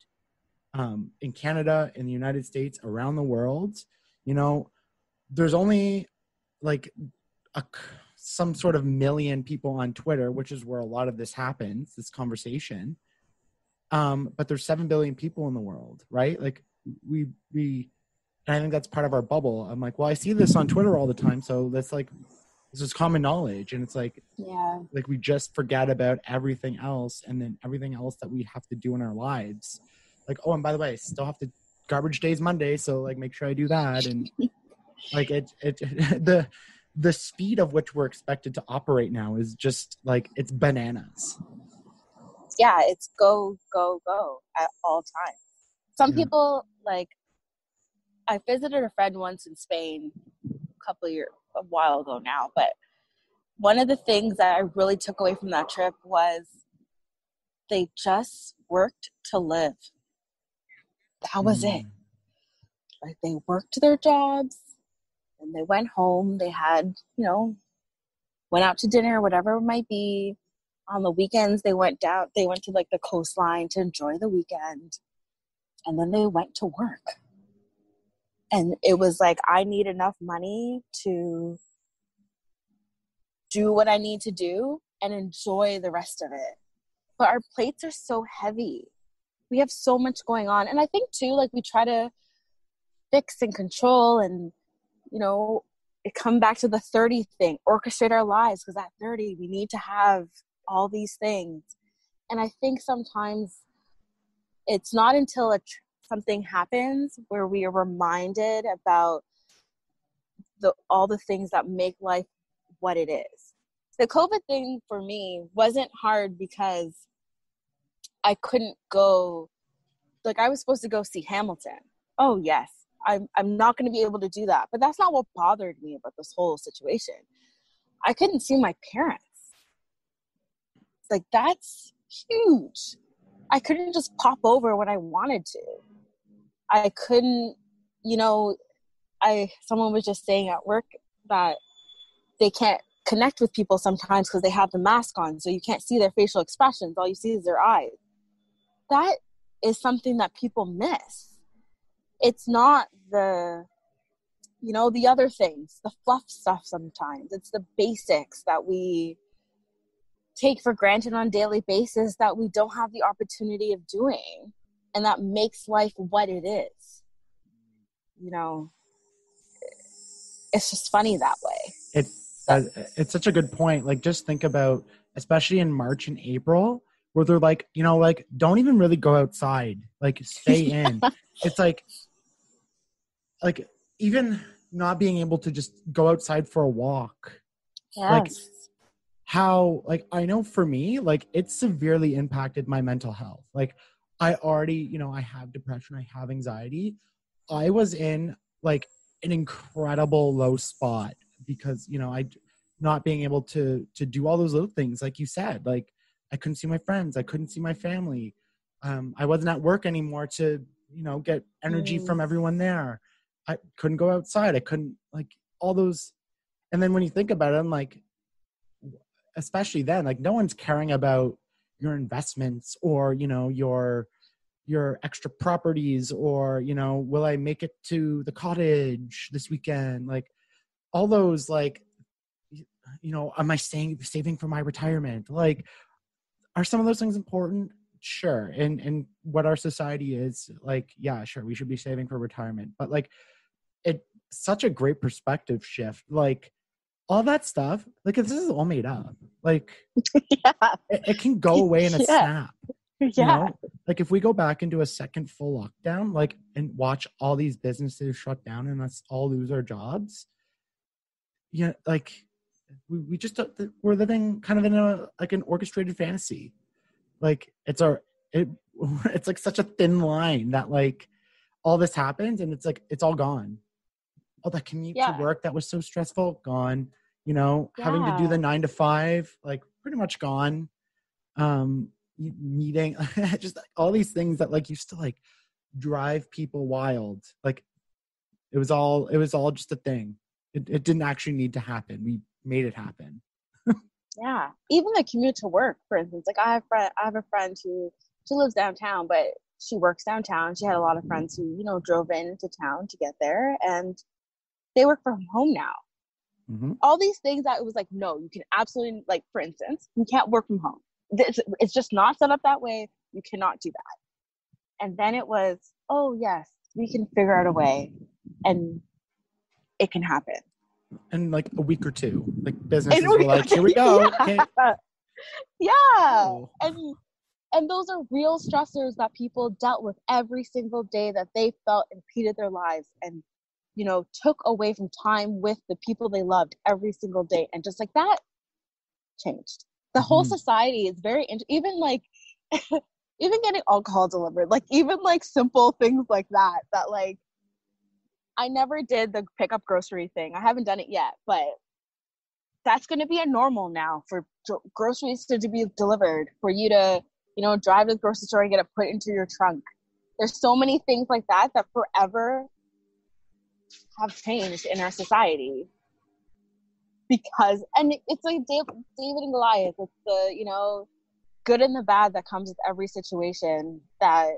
In Canada, in the United States, around the world, you know, there's only like some sort of million people on Twitter, which is where a lot of this happens, this conversation. But there's 7 billion people in the world, right? Like and I think that's part of our bubble. I'm like, well, I see this on Twitter all the time. So that's like, this is common knowledge. And it's like, like we just forget about everything else. And then everything else that we have to do in our lives. Like, oh, and by the way, I still have to, garbage day is Monday. So like, make sure I do that. And like the speed of which we're expected to operate now is just like, it's bananas.
Yeah, it's go, go, go at all times. Some people, like, I visited a friend once in Spain a while ago now, but one of the things that I really took away from that trip was they just worked to live. That was it. Like, they worked their jobs and they went home. They had, you know, went out to dinner, whatever it might be. On the weekends, they went to like the coastline to enjoy the weekend. And then they went to work. And it was like, I need enough money to do what I need to do and enjoy the rest of it. But our plates are so heavy. We have so much going on. And I think too, like, we try to fix and control and, you know, it come back to the 30 thing, orchestrate our lives. Because at 30, we need to have all these things. And I think sometimes it's not until something happens where we are reminded about all the things that make life what it is. The COVID thing for me wasn't hard because I couldn't go, like, I was supposed to go see Hamilton. Oh yes, I'm not going to be able to do that. But that's not what bothered me about this whole situation. I couldn't see my parents. Like, that's huge. I couldn't just pop over when I wanted to. I couldn't, you know, someone was just saying at work that they can't connect with people sometimes because they have the mask on, so you can't see their facial expressions. All you see is their eyes. That is something that people miss. It's not the, you know, the other things, the fluff stuff sometimes. It's the basics that we take for granted on a daily basis that we don't have the opportunity of doing, and that makes life what it is. You know, it's just funny that way.
It's such a good point. Like, just think about, especially in March and April, where they're like, like, don't even really go outside, like stay in. It's like even not being able to just go outside for a walk.
Yes.
Like how, like, I know for me, like it severely impacted my mental health. Like I already, I have depression, I have anxiety. I was in like an incredible low spot because, I not being able to do all those little things. Like you said, like I couldn't see my friends. I couldn't see my family. I wasn't at work anymore to, get energy from everyone there. I couldn't go outside. I couldn't, like, all those. And then when you think about it, I'm like, especially then, like no one's caring about your investments or, your extra properties or, will I make it to the cottage this weekend? Like all those, like, am I saving for my retirement? Like, are some of those things important? Sure. And what our society is like, yeah, sure, we should be saving for retirement. But like, it's such a great perspective shift. Like all that stuff, like if this is all made up, like
Yeah.
it can go away in a snap.
Yeah.
Like if we go back into a second full lockdown, like, and watch all these businesses shut down and us all lose our jobs. Yeah. Like we just, we're living kind of in an orchestrated fantasy. Like it's like such a thin line that like all this happens and it's like, it's all gone. Oh, that commute to work that was so stressful, gone. Having to do the 9 to 5, like pretty much gone. Meeting, just all these things that like used to like drive people wild. Like it was all just a thing. It didn't actually need to happen. We made it happen.
Yeah. Even the commute to work, for instance, like I have a friend who, she lives downtown, but she works downtown. She had a lot of friends who, drove into town to get there, and they work from home now.
Mm-hmm.
All these things that it was like, no, you can absolutely, like, for instance, you can't work from home. It's just not set up that way. You cannot do that. And then it was, oh yes, we can figure out a way and it can happen.
In like a week or two, like businesses were like, here we go.
Yeah.
Okay.
Yeah.
Oh.
And those are real stressors that people dealt with every single day that they felt impeded their lives and, took away from time with the people they loved every single day. And just like that changed. The whole society is very, even like, even getting alcohol delivered, like even like simple things like that, like, I never did the pick up grocery thing. I haven't done it yet, but that's going to be a normal now for groceries to be delivered, for you to, drive to the grocery store and get it put into your trunk. There's so many things like that forever have changed in our society because, and it's like David and Goliath. It's the, good and the bad that comes with every situation that,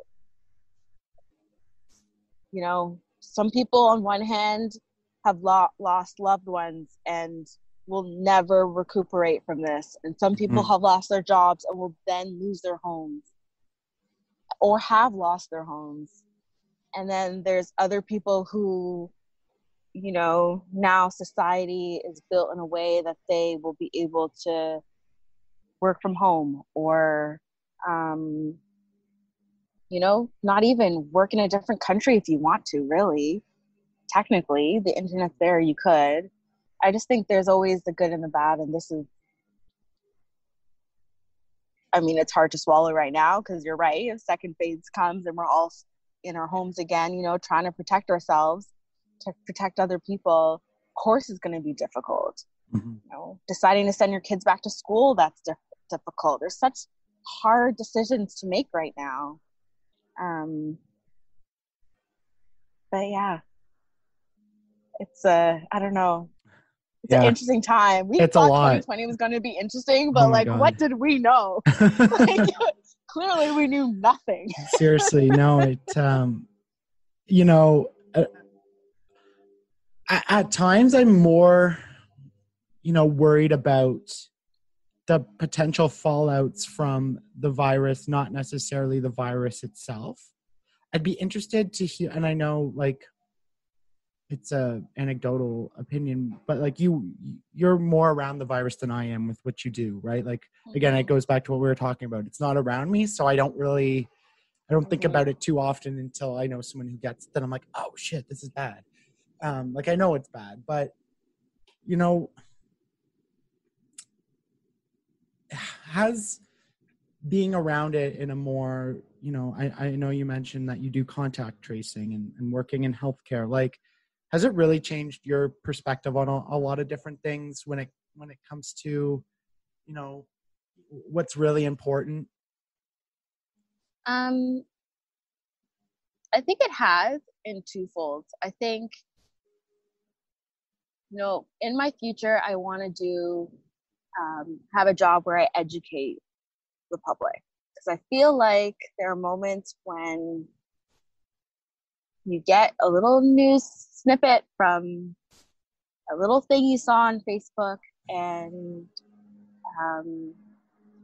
some people on one hand have lost loved ones and will never recuperate from this. And some people have lost their jobs and will then lose their homes or have lost their homes. And then there's other people who, now society is built in a way that they will be able to work from home or, not even work in a different country if you want to, really. Technically, the internet's there, you could. I just think there's always the good and the bad, and this is, it's hard to swallow right now because you're right. If second phase comes and we're all in our homes again, trying to protect ourselves, to protect other people, of course it's going to be difficult. Deciding to send your kids back to school, that's difficult. There's such hard decisions to make right now. But yeah, it's I don't know. It's an interesting time. We thought 2020 was going to be interesting, but what did we know? Clearly we knew nothing.
Seriously, no, it, at times I'm more, worried about the potential fallouts from the virus, not necessarily the virus itself. I'd be interested to hear, and I know, like, it's a anecdotal opinion, but like you're more around the virus than I am with what you do, right? Like, again, it goes back to what we were talking about. It's not around me, so I don't think about it too often until I know someone who gets it. Then I'm like, oh shit, this is bad. Like I know it's bad, but you know, has being around it in a more, you know, I know you mentioned that you do contact tracing and working in healthcare. Like, has it really changed your perspective on a lot of different things when it comes to, you know, what's really important?
I think it has in twofold. I think, you know, in my future, I want to have a job where I educate the public, because I feel like there are moments when you get a little news snippet from a little thing you saw on Facebook, and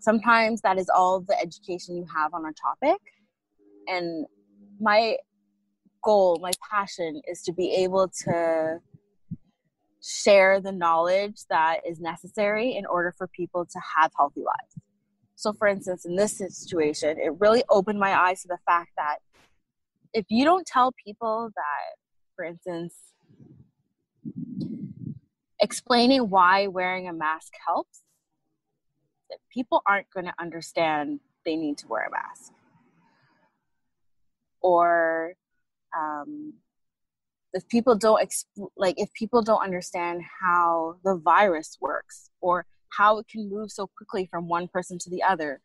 sometimes that is all the education you have on a topic. And my goal, my passion is to be able to share the knowledge that is necessary in order for people to have healthy lives. So for instance, in this situation, it really opened my eyes to the fact that if you don't tell people that, for instance, explaining why wearing a mask helps, that people aren't going to understand they need to wear a mask. Or if people don't understand how the virus works, or how it can move so quickly from one person to the other,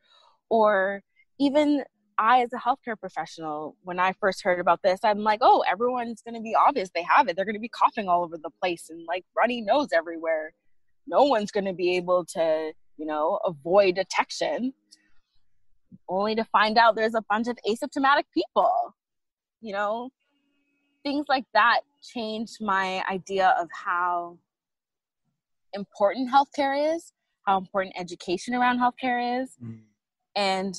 or even I, as a healthcare professional, when I first heard about this, I'm like, oh, everyone's going to be obvious they have it. They're going to be coughing all over the place and like runny nose everywhere. No one's going to be able to, you know, avoid detection, only to find out there's a bunch of asymptomatic people. You know, things like that changed my idea of how important healthcare is, how important education around healthcare is. And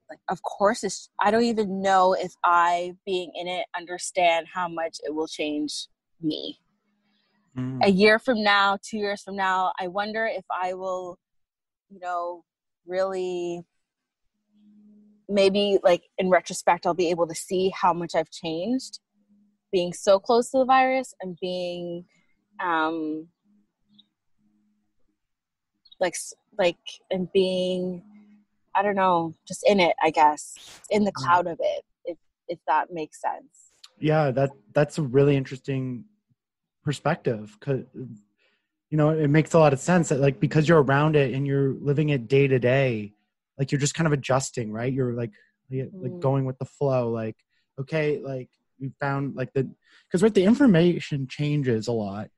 like, of course, I don't even know if I, being in it, understand how much it will change me. A year from now, 2 years from now, I wonder if I will, you know, really, maybe like in retrospect, I'll be able to see how much I've changed being so close to the virus and being and being, I don't know, just in it, I guess, in the cloud of it, if that makes sense.
Yeah, that's a really interesting perspective, because, you know, it makes a lot of sense that like, because you're around it and you're living it day to day, like you're just kind of adjusting, right? You're like going with the flow. Like, okay, like we found like because right, the information changes a lot,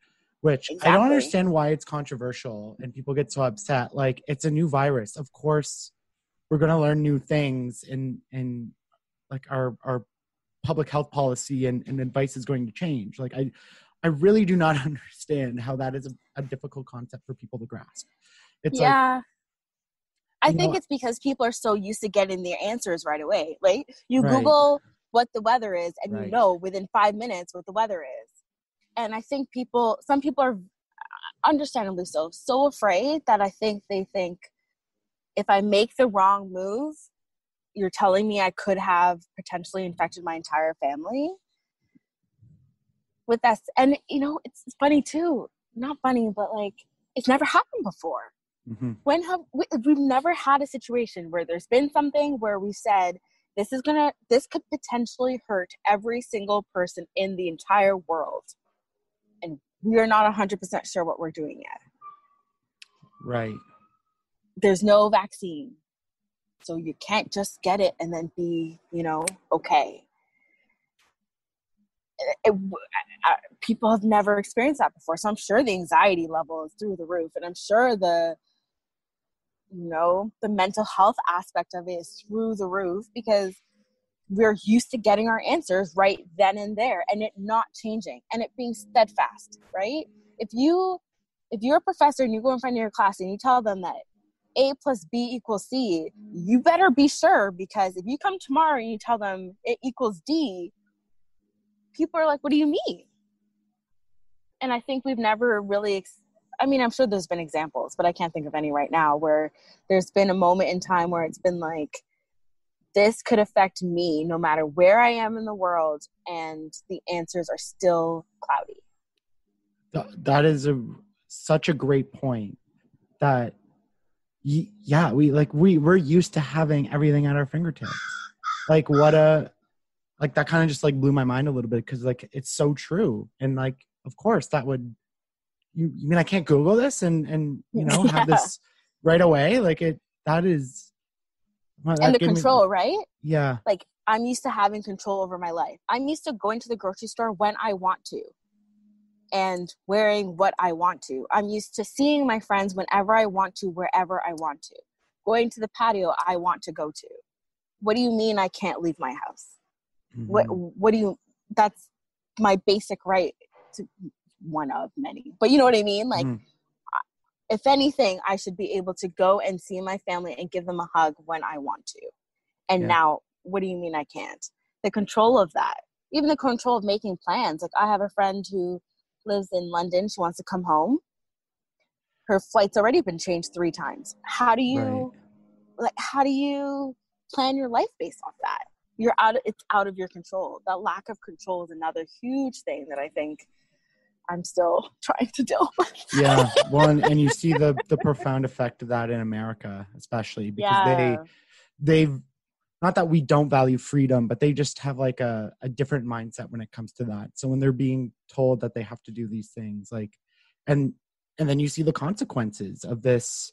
which I don't understand why it's controversial and people get so upset. Like, it's a new virus. Of course, we're going to learn new things, and like our public health policy and advice is going to change. Like, I really do not understand how that is a difficult concept for people to grasp. It's
I think it's because people are so used to getting their answers right away. Like, you Google what the weather is and you know within 5 minutes what the weather is. And I think some people are understandably so afraid that I think they think, if I make the wrong move, you're telling me I could have potentially infected my entire family with that. And, you know, it's funny too. Not funny, but like, it's never happened before. We've never had a situation where there's been something where we said, this could potentially hurt every single person in the entire world. And we are not 100% sure what we're doing yet. Right. There's no vaccine. So you can't just get it and then be, you know, okay. People have never experienced that before. So I'm sure the anxiety level is through the roof. And I'm sure the mental health aspect of it is through the roof, because we're used to getting our answers right then and there, and it not changing, and it being steadfast, right? If you're a professor and you go in front of your class and you tell them that A plus B equals C, you better be sure, because if you come tomorrow and you tell them it equals D, people are like, what do you mean? And I think we've never really, I mean, I'm sure there's been examples, but I can't think of any right now where there's been a moment in time where it's been like, this could affect me no matter where I am in the world, and the answers are still cloudy.
That is such a great point. That, yeah, we're used to having everything at our fingertips. Like that kind of just like blew my mind a little bit, because like it's so true. And like, of course, that would, you mean I can't Google this and have this right away? Like that is. Well,
and the control, right?
Yeah.
Like, I'm used to having control over my life. I'm used to going to the grocery store when I want to and wearing what I want to. I'm used to seeing my friends whenever I want to, wherever I want to. Going to the patio I want to go to. What do you mean I can't leave my house? What do you, that's my basic right, to one of many. But you know what I mean? Like, if anything, I should be able to go and see my family and give them a hug when I want to. And now, what do you mean I can't? The control of that. Even the control of making plans. Like, I have a friend who lives in London. She wants to come home. Her flight's already been changed 3 times. How do you plan your life based off that? It's out of your control. That lack of control is another huge thing that I think I'm still trying to deal with.
Yeah. Well, and you see the profound effect of that in America, especially because they've, not that we don't value freedom, but they just have like a different mindset when it comes to that. So when they're being told that they have to do these things, like, and then you see the consequences of this,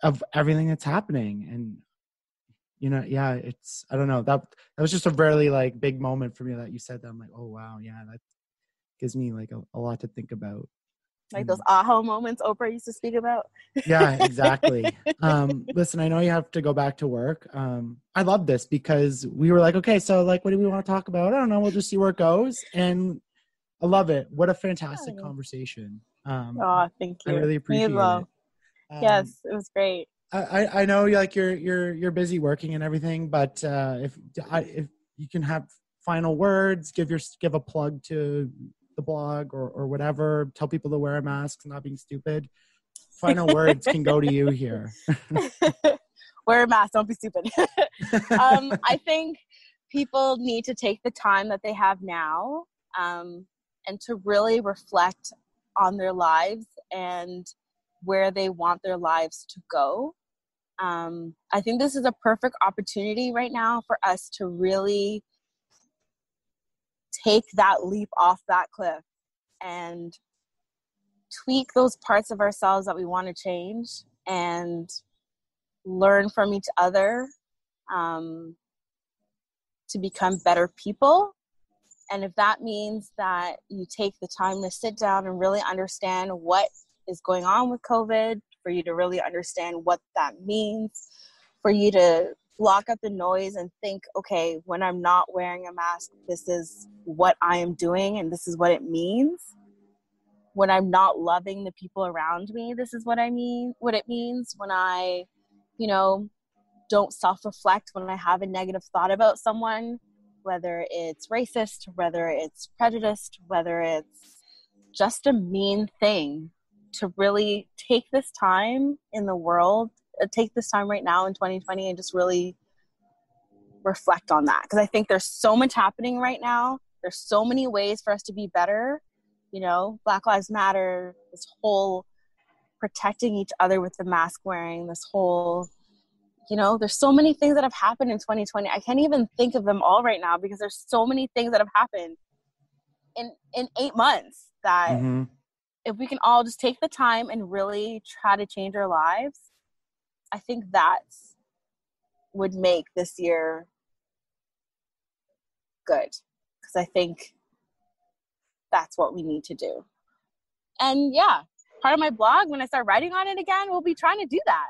of everything that's happening. And, it's, I don't know, that was just a really like big moment for me that you said that. I'm like, oh wow. Yeah. That gives me like a lot to think about.
Like those aha moments Oprah used to speak about.
Yeah, exactly. Listen, I know you have to go back to work. I love this because we were like, okay, so like, what do we want to talk about? I don't know. We'll just see where it goes. And I love it. What a fantastic conversation.
Thank you.
I really appreciate it.
Yes, it was great.
I know like you're busy working and everything, but if you can have final words, give a plug to the blog or whatever, tell people to wear a mask, not being stupid. Final words can go to you here.
Wear a mask, don't be stupid. I think people need to take the time that they have now and to really reflect on their lives and where they want their lives to go. I think this is a perfect opportunity right now for us to really take that leap off that cliff and tweak those parts of ourselves that we want to change and learn from each other to become better people. And if that means that you take the time to sit down and really understand what is going on with COVID, for you to really understand what that means, for you to block out the noise and think, okay, when I'm not wearing a mask, this is what I am doing and this is what it means. When I'm not loving the people around me, this is what it means. When I, don't self-reflect, when I have a negative thought about someone, whether it's racist, whether it's prejudiced, whether it's just a mean thing, to really take this time in the world, take this time right now in 2020 and just really reflect on that. Because I think there's so much happening right now. There's so many ways for us to be better. Black Lives Matter, this whole protecting each other with the mask wearing, this whole, there's so many things that have happened in 2020. I can't even think of them all right now because there's so many things that have happened in 8 months that if we can all just take the time and really try to change our lives, I think that would make this year good. Because I think that's what we need to do. And yeah, part of my blog, when I start writing on it again, we'll be trying to do that.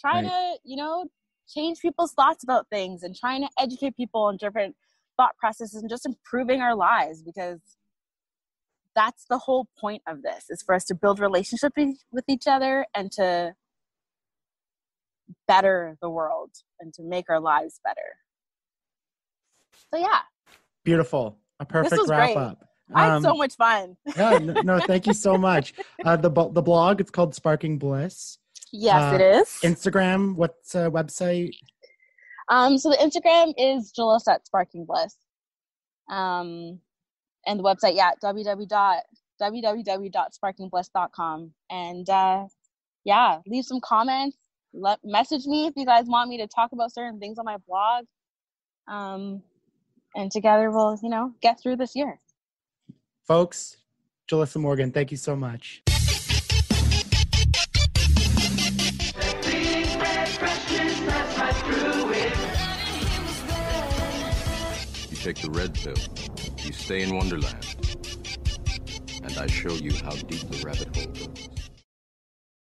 Trying to, change people's thoughts about things and trying to educate people on different thought processes and just improving our lives, because that's the whole point of this, is for us to build relationships with each other and to better the world and to make our lives better. So yeah.
Beautiful. A perfect wrap up.
I had so much fun.
Yeah, no, thank you so much. The blog, it's called Sparking Bliss.
Yes, it is.
Instagram, what's website?
So the Instagram is Jelissa at Sparking Bliss. And the website, yeah, www.sparkingbliss.com. And yeah, leave some comments. Message me if you guys want me to talk about certain things on my blog. And together we'll, get through this year.
Folks, Jelissa Morgan, thank you so much.
You take the red pill, you stay in Wonderland, and I show you how deep the rabbit hole goes.